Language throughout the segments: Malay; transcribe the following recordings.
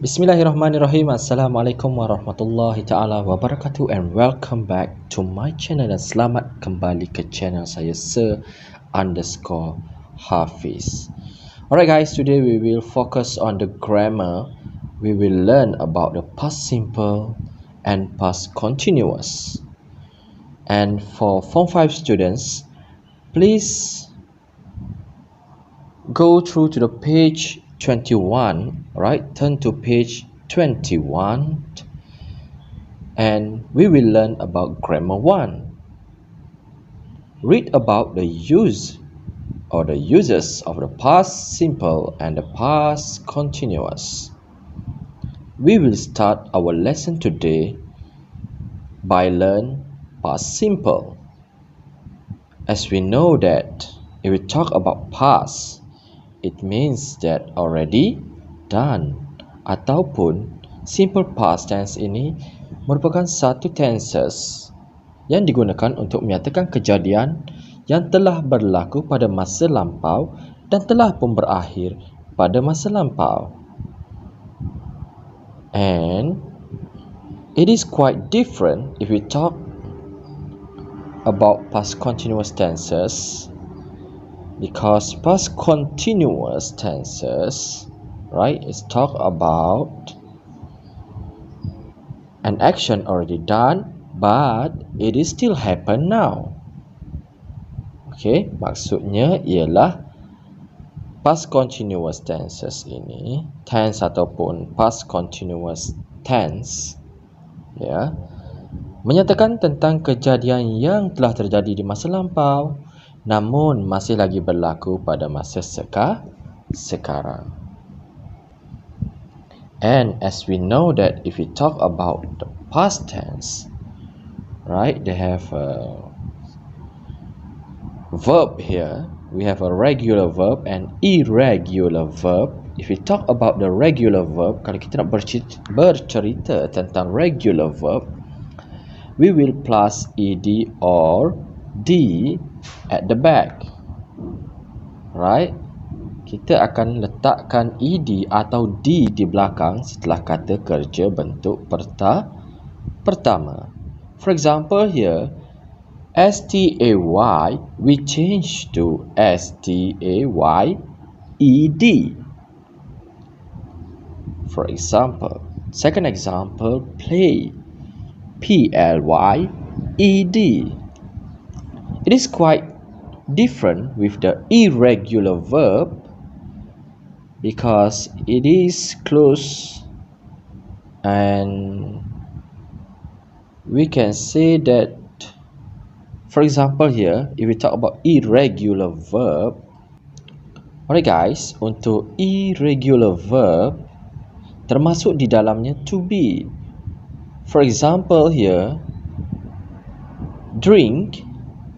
Bismillahirrahmanirrahim. Assalamualaikum warahmatullahi ta'ala wabarakatuh and welcome back to my channel dan selamat kembali ke channel saya Hafiz. Alright guys, today we will focus on the grammar. We will learn about the past simple and past continuous. And for Form 5 students, please go through to the page 21, right? Turn to page 21 and we will learn about grammar 1. Read about the use or the uses of the past simple and the past continuous. We will start our lesson today by learn past simple. As we know that if we talk about past, it means that already done ataupun simple past tense ini merupakan satu tenses yang digunakan untuk menyatakan kejadian yang telah berlaku pada masa lampau dan telah pun berakhir pada masa lampau. And it is quite different if we talk about past continuous tenses, because past continuous tenses, right, is talk about an action already done but it is still happen now. Okay, maksudnya ialah past continuous tenses ini, tense ataupun past continuous tense, ya, menyatakan tentang kejadian yang telah terjadi di masa lampau namun masih lagi berlaku pada masa sekarang. And as we know that if we talk about the past tense, right, they have a verb here. We have a regular verb and irregular verb. If we talk about the regular verb, kalau kita nak bercerita tentang regular verb, we will plus ed or d at the back, right? Kita akan letakkan ed atau d di belakang setelah kata kerja bentuk pertama. For example here, stay we change to stayed. For example, second example, play, plyed. It is quite different with the irregular verb because it is close, and we can say that, for example here, if we talk about irregular verb, alright guys, untuk irregular verb termasuk di dalamnya to be. For example here, drink,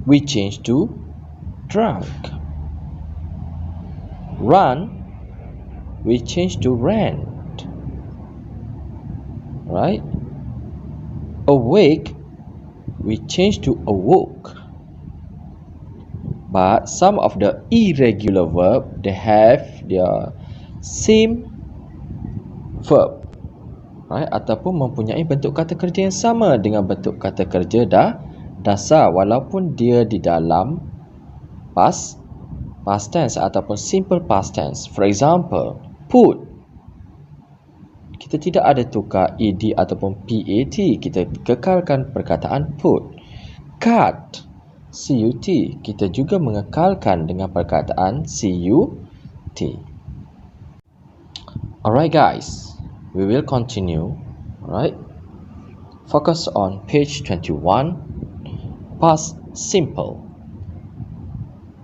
we change to drunk. Run, we change to ran. Right? Awake, we change to awoke. But some of the irregular verb, they have their same verb, right? Ataupun mempunyai bentuk kata kerja yang sama dengan bentuk kata kerja dasar walaupun dia di dalam past tense ataupun simple past tense. For example, put, kita tidak ada tukar ed ataupun pat, kita kekalkan perkataan put. Cut, cut, kita juga mengekalkan dengan perkataan cut. Alright guys, we will continue. Alright, focus on page 21. Past simple.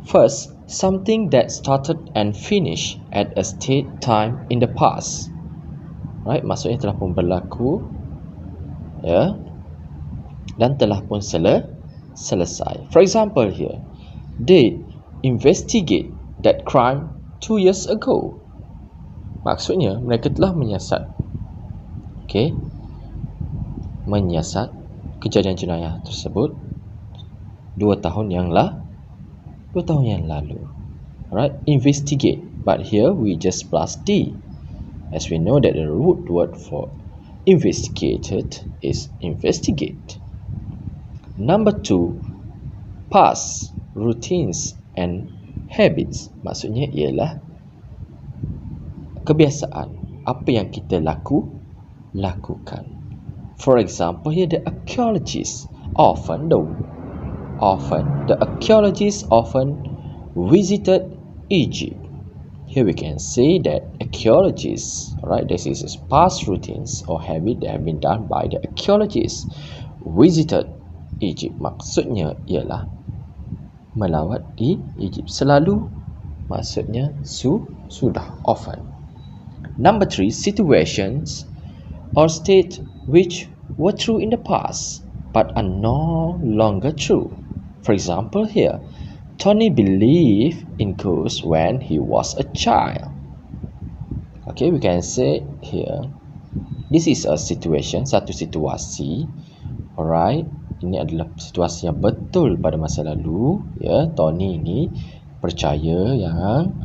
First, something that started and finished at a state time in the past. Right, maksudnya telah pun berlaku, ya, dan telah pun selesai. For example here, they investigate that crime 2 years ago. Maksudnya mereka telah menyiasat, okay, menyiasat kejadian jenayah tersebut 2 tahun yang lalu. Alright, investigate, but here we just plus D. as we know that the root word for investigated is investigate. Number 2, past, routines and habits. Maksudnya ialah kebiasaan, apa yang kita lakukan. For example, here the archaeologists often visited Egypt. Here we can say that archaeologists, right, this is past routines or habit that have been done by the archaeologists, visited Egypt. Maksudnya ialah melawat di Egypt. Selalu maksudnya sudah, often. Number 3, situations or state which were true in the past but are no longer true. For example, here, Tony believed in ghosts when he was a child. Okay, we can say here, this is a situation, satu situasi. Alright, ini adalah situasi yang betul pada masa lalu. Ya, Tony ini percaya yang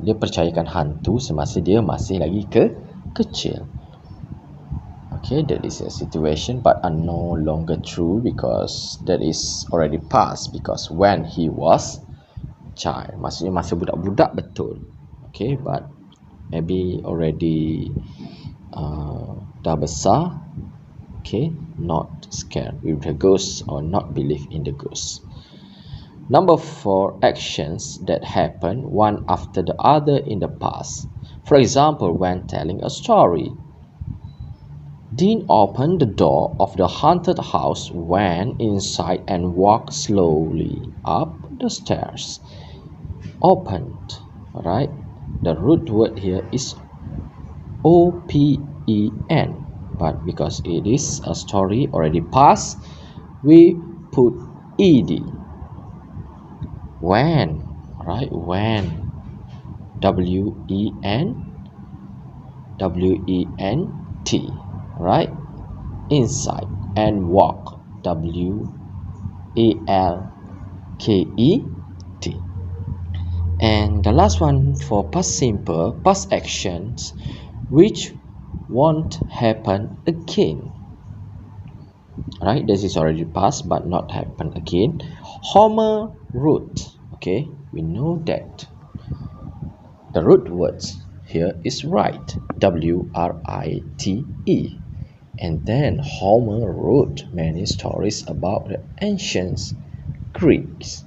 dia percayakan hantu semasa dia masih lagi kecil. Okay, that is a situation but are no longer true because that is already past, because when he was child, maksudnya masa budak-budak betul. Okay, but maybe already dah besar. Okay, not scared with the ghost or not believe in the ghost. Number 4, actions that happen one after the other in the past. For example, when telling a story, Dean opened the door of the haunted house, went inside and walked slowly up the stairs. Opened, right? The root word here is O-P-E-N, but because it is a story already past, we put ed. When, right? When, W-E-N-T, right? Inside, and walk, W-A-L-K-E-T. And the last one for past simple, past actions which won't happen again. Right, this is already past but not happen again. Homer wrote. Okay, we know that the root words here is write, W-R-I-T-E. And then Homer wrote many stories about the ancient Greeks.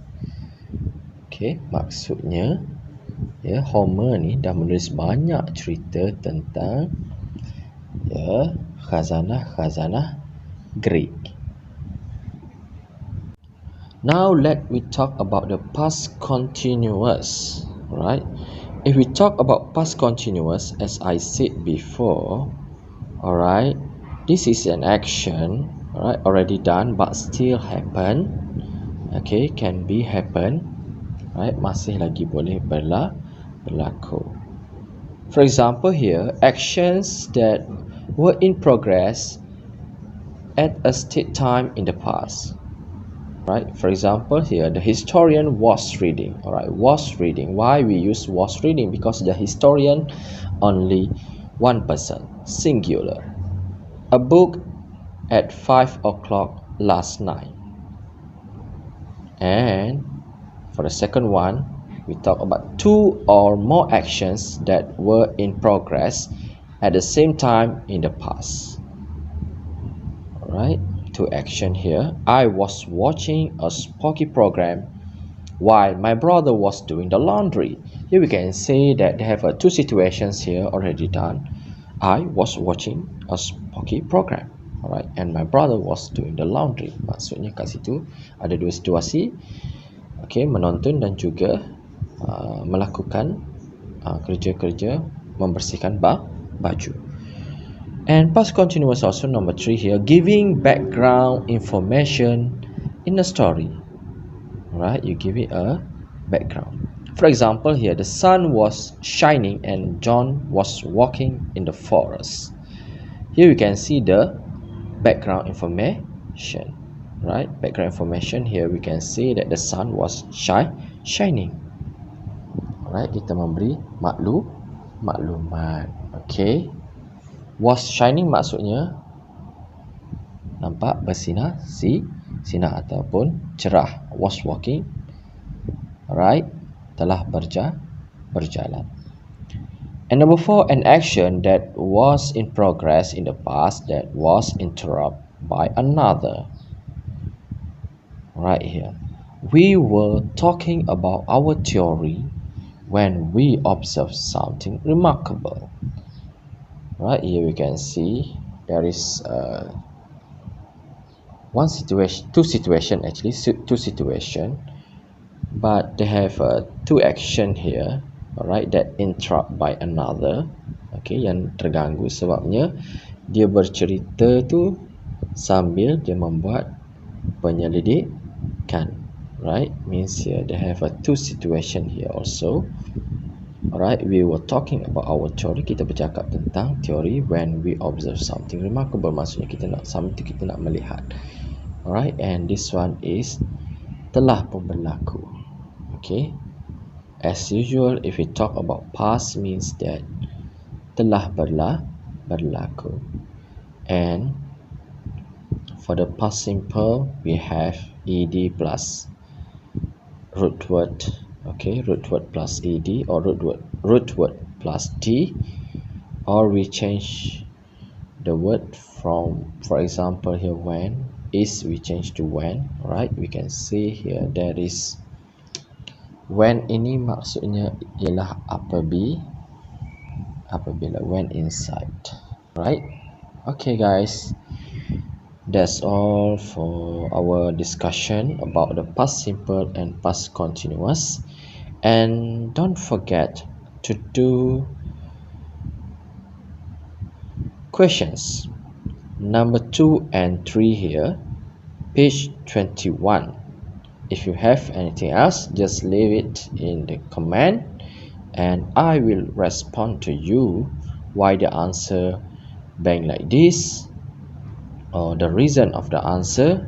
Okay, maksudnya ya, Homer ni dah menulis banyak cerita tentang ya, khazanah Greek. Now let me talk about the past continuous, right? If we talk about past continuous, as I said before, alright, this is an action, alright, already done but still happen. Okay, can be happen, right? Masih lagi boleh berlaku. For example here, actions that were in progress at a state time in the past. Right, for example here, the historian was reading. Alright, was reading. Why we use was reading? Because the historian only one person, singular. A book at 5 o'clock last night. And for the second one, we talk about 2 or more actions that were in progress at the same time in the past. Alright, 2 action here. I was watching a spooky program while my brother was doing the laundry. Here we can say that they have 2 situations here already done. I was watching a spooky program, alright, and my brother was doing the laundry. Maksudnya kat situ ada 2 situasi. Okay, menonton dan juga melakukan kerja-kerja membersihkan baju. And past continuous also number 3 here, giving background information in a story. Right, you give it a background. For example here, the sun was shining and John was walking in the forest. Here we can see the background information. Right, background information here we can see that the sun was shining. Alright, kita memberi maklum maklumat. Okay. Was shining maksudnya nampak, bersinar, sinar ataupun cerah. Was walking. Alright, telah berjalan. And number 4, an action that was in progress in the past that was interrupted by another. Right here, we were talking about our theory when we observed something remarkable. Right here we can see there is two situation, but they have two action here, alright, that interrupt by another. Okay, yang terganggu sebabnya dia bercerita tu sambil dia membuat penyelidikan. Right, means here they have two situation here also. Alright, we were talking about our theory, kita bercakap tentang teori when we observe something remarkable, maksudnya kita nak melihat. Alright, and this one is telah pun berlaku. Okay, as usual, if we talk about past, means that telah berlaku. And for the past simple, we have ed plus root word. Okay, root word plus ed, or root word plus t, or we change the word from, for example here, when is, we change to when. Right, we can see here there is when, ini maksudnya ialah apabila, when inside. Right, okay guys, that's all for our discussion about the past simple and past continuous. And don't forget to do questions number 2 and 3 here, page 21. If you have anything else, just leave it in the comment and I will respond to you why the answer bang like this, or the reason of the answer,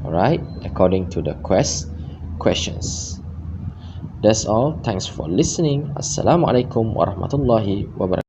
alright, according to the questions. That's all. Thanks for listening. Assalamualaikum warahmatullahi wabarakatuh.